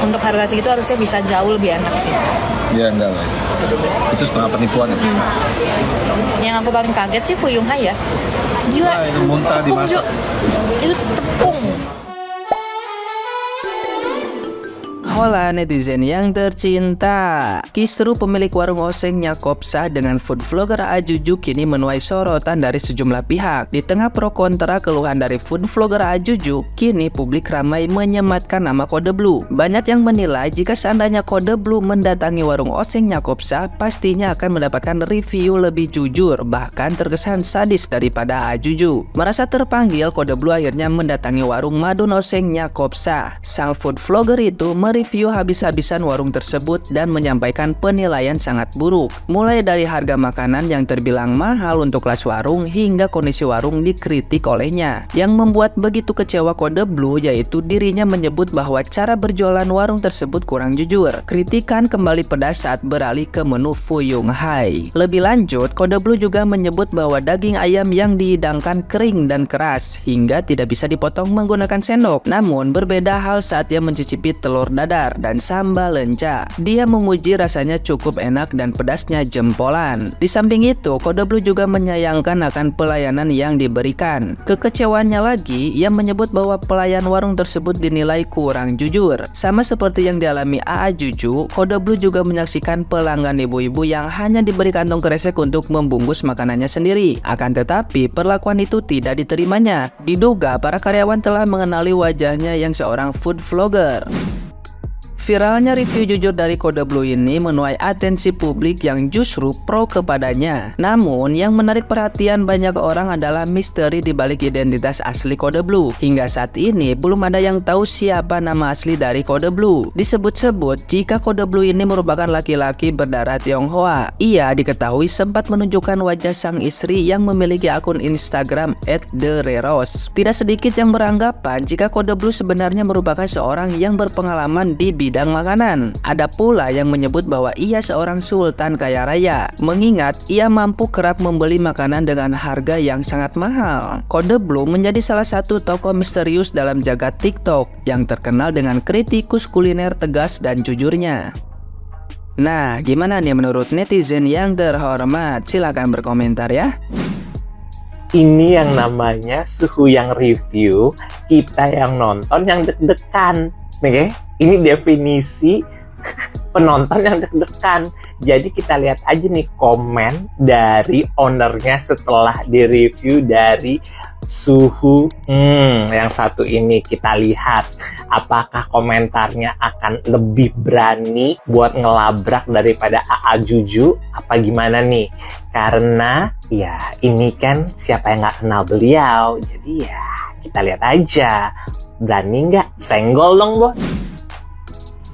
untuk harga segitu harusnya bisa jauh lebih enak sih. Ya enggak lah. Itu setengah penipuan ya. Yang aku paling kaget sih Fuyung Hai ya. Gila. Wah, itu muntah dimasak. Itu tepung. Hola netizen yang tercinta. Kisru pemilik warung oseng Nyakopsa dengan food vlogger Ajuju kini menuai sorotan dari sejumlah pihak. Di tengah pro kontra keluhan dari food vlogger Ajuju, kini publik ramai menyematkan nama Kode Blue. Banyak yang menilai jika seandainya Kode Blue mendatangi warung oseng Nyakopsa, pastinya akan mendapatkan review lebih jujur, bahkan terkesan sadis daripada Ajuju. Merasa terpanggil, Kode Blue akhirnya mendatangi warung Madun Oseng Nyakopsa. Sang food vlogger itu mereview habis-habisan warung tersebut dan menyampaikan penilaian sangat buruk. Mulai dari harga makanan yang terbilang mahal untuk kelas warung hingga kondisi warung dikritik olehnya. Yang membuat begitu kecewa Kode Blue yaitu dirinya menyebut bahwa cara berjualan warung tersebut kurang jujur. Kritikan kembali pedas saat beralih ke menu Fuyung Hai. Lebih lanjut, Kode Blue juga menyebut bahwa daging ayam yang dihidangkan kering dan keras hingga tidak bisa dipotong menggunakan sendok. Namun berbeda hal saat ia mencicipi telur dadar dan sambal lenca. Dia memuji rasanya cukup enak dan pedasnya jempolan. Di samping itu, Kode Blue juga menyayangkan akan pelayanan yang diberikan. Kekecewaannya lagi, ia menyebut bahwa pelayan warung tersebut dinilai kurang jujur. Sama seperti yang dialami AA Juju, Kode Blue juga menyaksikan pelanggan ibu-ibu yang hanya diberi kantong kresek untuk membungkus makanannya sendiri. Akan tetapi, perlakuan itu tidak diterimanya. Diduga para karyawan telah mengenali wajahnya yang seorang food vlogger. Viralnya review jujur dari Kode Blue ini menuai atensi publik yang justru pro kepadanya. Namun, yang menarik perhatian banyak orang adalah misteri di balik identitas asli Kode Blue. Hingga saat ini, belum ada yang tahu siapa nama asli dari Kode Blue. Disebut-sebut jika Kode Blue ini merupakan laki-laki berdarah Tionghoa. Ia diketahui sempat menunjukkan wajah sang istri yang memiliki akun Instagram @thereros. Tidak sedikit yang beranggapan jika Kode Blue sebenarnya merupakan seorang yang berpengalaman di bidang makanan. Ada pula yang menyebut bahwa ia seorang sultan kaya raya, mengingat ia mampu kerap membeli makanan dengan harga yang sangat mahal. Kode Blue menjadi salah satu tokoh misterius dalam jagat TikTok yang terkenal dengan kritikus kuliner tegas dan jujurnya. Nah, gimana nih menurut netizen yang terhormat? Silahkan berkomentar ya. Ini yang namanya suhu yang review, kita yang nonton yang deg-degan. Oke, ini definisi penonton yang deg-degan. Jadi kita lihat aja nih komen dari ownernya setelah direview dari suhu yang satu ini. Kita lihat apakah komentarnya akan lebih berani buat ngelabrak daripada AA Juju apa gimana nih. Karena ya ini kan siapa yang nggak kenal beliau. Jadi ya kita lihat aja. Berani nggak? Senggol dong bos.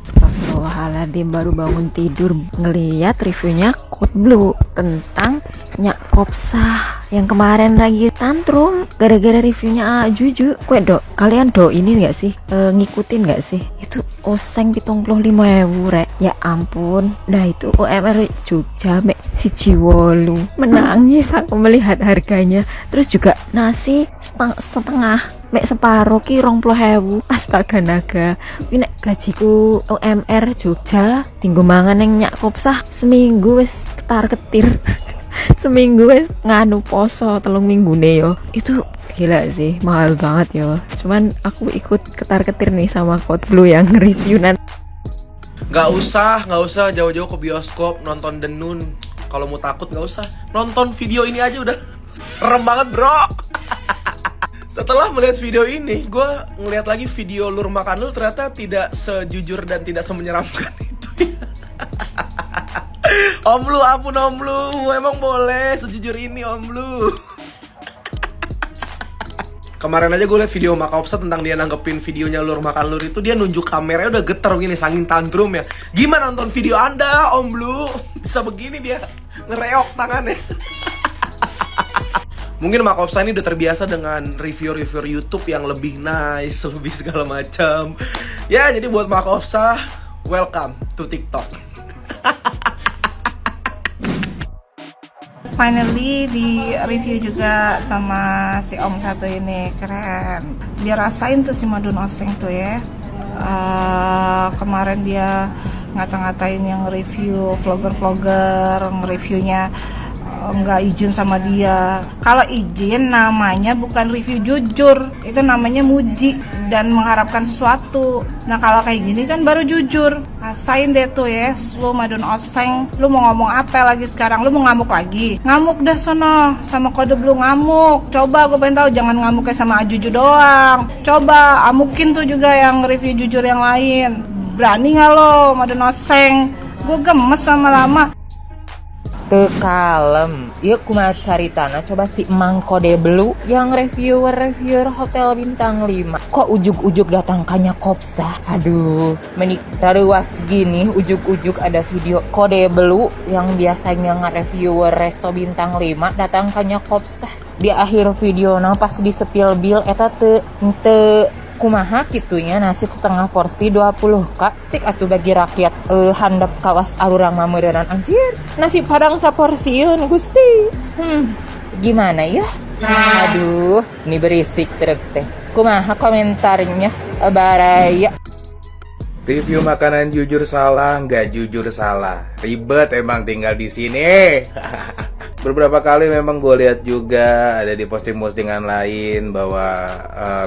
Astagfirullahaladzim, baru bangun tidur ngeliat reviewnya Kode Blue tentang Nyakopsa yang kemarin lagi tantrum gara-gara reviewnya Juju. Kalian ini nggak sih ngikutin nggak sih itu oseng 75.000 rek, ya ampun. Nah itu UMR Jogja mek si Jiwolu menangis aku melihat harganya. Terus juga nasi setengah mek separuh ki 20.000. Astaga naga, ini gajiku UMR Jogja tinggu mangan yang Nyakopsa seminggu wis ketar-ketir. Seminggu wis nganu poso 3 minggu yo. Itu gila sih, mahal banget yo. Cuman aku ikut ketar-ketir nih sama Kode Blue yang review nanti. Nggak usah jauh-jauh ke bioskop nonton The Nun. Kalau mau takut nggak usah, nonton video ini aja udah serem banget bro. Setelah melihat video ini, gue ngeliat lagi video Lur Makan Lur, ternyata tidak sejujur dan tidak semenyeramkan itu. Om Lu, ampun Om Lu, emang boleh sejujur ini Om Lu. Kemarin aja gue liat video Makopsa tentang dia nanggepin videonya Lur Makan Lur itu, dia nunjuk kameranya udah geter gini saking tantrum ya. Gimana nonton video Anda Om Lu? Bisa begini dia ngereok tangannya. Mungkin Makopsa ini udah terbiasa dengan review-review YouTube yang lebih nice, lebih segala macam. Ya, jadi buat Makopsa, welcome to TikTok. Finally di review juga sama si Om satu ini, keren. Dia rasain tuh si Madun Oseng tuh ya. Kemarin kemarin dia ngata-ngatain yang review vlogger-vlogger, nge-reviewnya nggak izin sama dia. Kalau izin namanya bukan review jujur, itu namanya muji dan mengharapkan sesuatu. Nah kalau kayak gini kan baru jujur. Rasain deh tuh ya, lu Madun Oseng, lu mau ngomong apa lagi sekarang? Lu mau ngamuk lagi? Ngamuk dah sono, sama Kode Blue ngamuk. Coba gue pengen tahu, jangan ngamuknya sama Ajuju doang. Coba amukin tuh juga yang review jujur yang lain. Berani nggak lo Madun Oseng? Gue gemes lama-lama. Teu kalem, yuk kumaha caritana coba si Emang Kode Blue yang reviewer hotel bintang 5 kok ujuk-ujuk datang kanya Kopsa. Aduh, menik raruas gini ujuk-ujuk ada video Kode Blue yang biasanya nge-reviewer resto bintang 5 datang kanya Kopsa. Di akhir video pas di spill bill eta teu kumaha kitunya nasi setengah porsi 20 kak cik atuh bagi rakyat handap kawas arurang mameureunana anjir nasi padang saporsiun Gusti. Gimana ya? Aduh, ini berisik truk teh. Kumaha komentarnya baraya. Review makanan jujur salah, nggak jujur salah. Ribet emang tinggal di sini. Beberapa kali memang gue lihat juga ada di postingan lain bahwa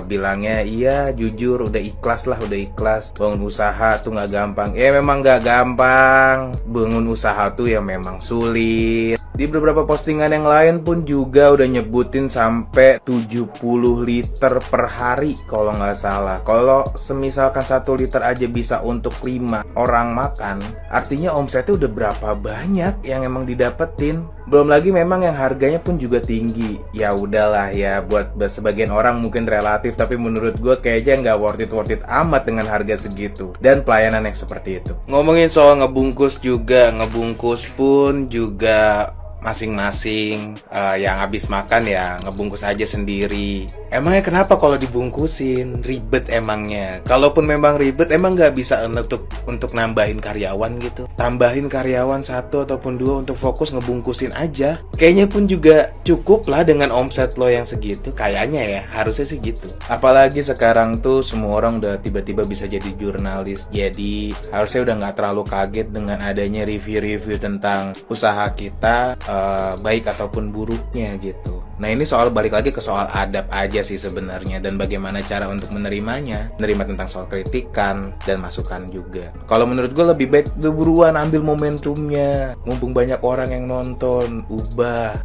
bilangnya iya jujur udah ikhlas bangun usaha tuh nggak gampang. Ya memang nggak gampang, bangun usaha tuh ya memang sulit. Di beberapa postingan yang lain pun juga udah nyebutin sampai 70 liter per hari kalau nggak salah. Kalau semisalkan 1 liter aja bisa untuk 5 orang makan, artinya omsetnya udah berapa banyak yang emang didapetin. Belum lagi memang yang harganya pun juga tinggi. Ya udahlah ya, buat sebagian orang mungkin relatif, tapi menurut gue kayaknya nggak worth it amat dengan harga segitu dan pelayanan yang seperti itu. Ngomongin soal ngebungkus juga, ngebungkus pun juga masing-masing yang habis makan ya ngebungkus aja sendiri. Emangnya kenapa kalau dibungkusin? Ribet emangnya. Kalaupun memang ribet, emang nggak bisa untuk nambahin karyawan gitu? Tambahin karyawan 1 ataupun 2 untuk fokus ngebungkusin aja. Kayaknya pun juga cukup lah dengan omset lo yang segitu. Kayaknya ya, harusnya sih gitu. Apalagi sekarang tuh semua orang udah tiba-tiba bisa jadi jurnalis. Jadi harusnya udah nggak terlalu kaget dengan adanya review-review tentang usaha kita, baik ataupun buruknya gitu. Nah ini balik lagi ke soal adab aja sih sebenarnya, dan bagaimana cara untuk menerima tentang soal kritikan dan masukan juga. Kalau menurut gue lebih baik buruan ambil momentumnya, mumpung banyak orang yang nonton, ubah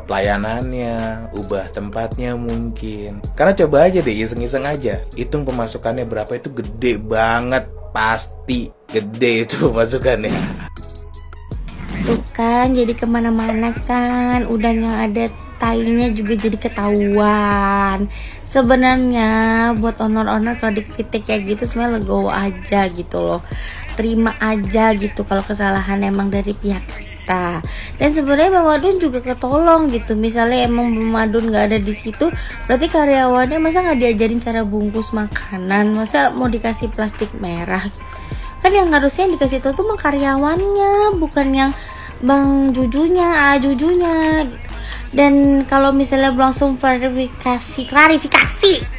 pelayanannya, ubah tempatnya mungkin. Karena coba aja deh, iseng-iseng aja, hitung pemasukannya berapa, itu gede banget, pasti gede itu pemasukannya. Tuh kan jadi kemana-mana kan, udah yang ada tainya juga jadi ketahuan. Sebenarnya buat owner-owner kalau dikritik kayak gitu sebenarnya legowo aja gitu loh, terima aja gitu kalau kesalahan emang dari pihak kita. Dan sebenarnya Bang Madun juga ketolong gitu. Misalnya emang Bang Madun nggak ada di situ, berarti karyawannya masa nggak diajarin cara bungkus makanan, masa mau dikasih plastik merah gitu. Kan yang harusnya yang dikasih tahu tuh karyawannya, bukan yang Bang Jujunya, Jujunya gitu. Dan kalau misalnya langsung klarifikasi,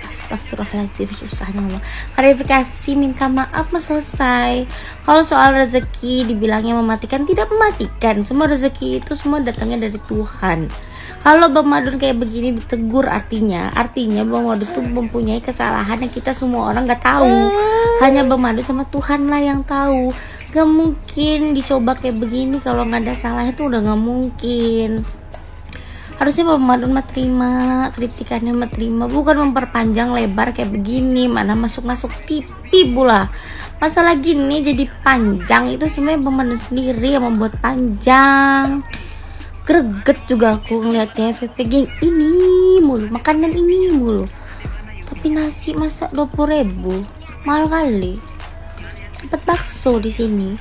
astagfirullahaladzim, susahnya ngomong, klarifikasi, minta maaf, mah selesai. Kalau soal rezeki dibilangnya mematikan, tidak mematikan. Semua rezeki itu semua datangnya dari Tuhan. Kalau Bang Madun kayak begini ditegur, artinya Bang Madun tuh mempunyai kesalahan yang kita semua orang nggak tahu. Hanya Bang Madun sama Tuhan lah yang tahu. Gak mungkin dicoba kayak begini kalau nggak ada salahnya tuh udah nggak mungkin. Harusnya Bang Madun mah terima kritikannya, mah terima, bukan memperpanjang lebar kayak begini. Mana masuk TV pula. Masalah gini jadi panjang itu sebenarnya Bang Madun sendiri yang membuat panjang. Greget juga aku ngeliatnya FVP geng ini mulu, makanan ini mulu. Tapi nasi masak 20.000 mahal kali. Dapat bakso di sini.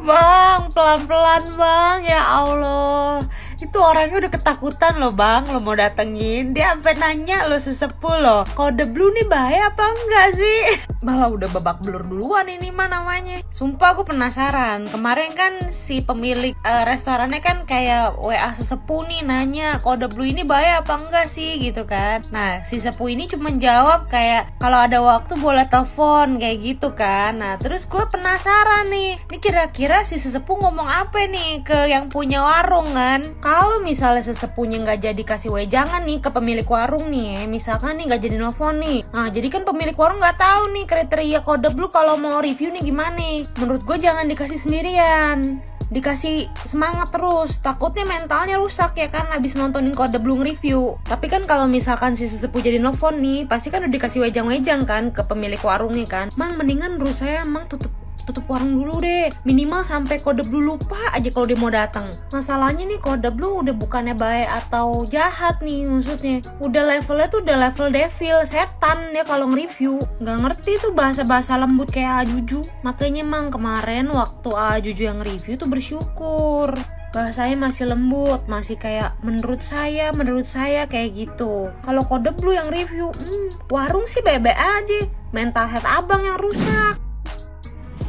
Bang, pelan-pelan bang, ya Allah. Itu orangnya udah ketakutan loh bang, lo mau datengin. Dia sampai nanya lo sesepuh lo, Kode Blue nih bahaya apa enggak sih? malah udah babak belur duluan ini mah namanya. Sumpah aku penasaran. Kemarin kan si pemilik restorannya kan kayak WA sesepuh nih nanya kode blue ini bahaya apa enggak sih gitu kan. Nah si sepuh ini cuma jawab kayak kalau ada waktu boleh telepon kayak gitu kan. Nah terus gue penasaran nih, ini kira-kira si sesepuh ngomong apa nih ke yang punya warung kan. Kalau misalnya sesepuhnya nggak jadi kasih wejangan nih ke pemilik warung nih, misalkan nih nggak jadi nelfon nih. Nah jadi kan pemilik warung nggak tahu nih kriteria kode blue kalau mau review nih gimana. Menurut gue jangan dikasih sendirian, dikasih semangat terus, takutnya mentalnya rusak ya kan abis nontonin kode blue review. Tapi kan kalau misalkan si sesepuh jadi nelfon nih, pasti kan udah dikasih wejang-wejang kan ke pemilik warung nih kan. Mang mendingan menurut saya emang tutup warung dulu deh, minimal sampai kode blue lupa aja kalau dia mau datang. Masalahnya nih kode blue udah bukannya baik atau jahat nih, maksudnya udah levelnya tuh udah level devil, setan ya kalau nge-review. Nggak ngerti tuh bahasa-bahasa lembut kayak Ajuju. Makanya emang kemarin waktu Ajuju yang review tuh bersyukur, bahasanya masih lembut, masih kayak menurut saya kayak gitu. Kalau kode blue yang review, warung sih bebe aja, mental health abang yang rusak.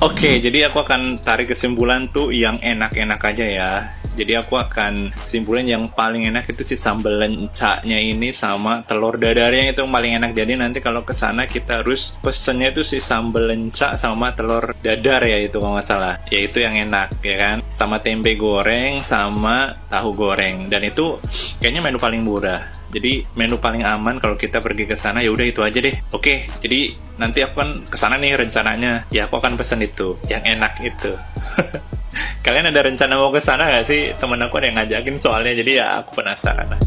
Oke, jadi aku akan tarik kesimpulan tuh yang enak-enak aja ya. Jadi aku akan simpulin yang paling enak itu si sambal lencaknya ini sama telur dadarnya itu yang paling enak. Jadi nanti kalau kesana kita harus pesennya itu si sambal lencak sama telur dadar ya itu kalau nggak salah. Ya itu yang enak ya kan. Sama tempe goreng sama tahu goreng. Dan itu kayaknya menu paling murah. Jadi menu paling aman kalau kita pergi ke sana ya udah itu aja deh. Oke, jadi nanti aku kan ke sana nih rencananya. Ya aku akan pesen itu, yang enak itu. Kalian ada rencana mau ke sana nggak sih? Temen aku ada yang ngajakin soalnya, jadi ya aku penasaran lah.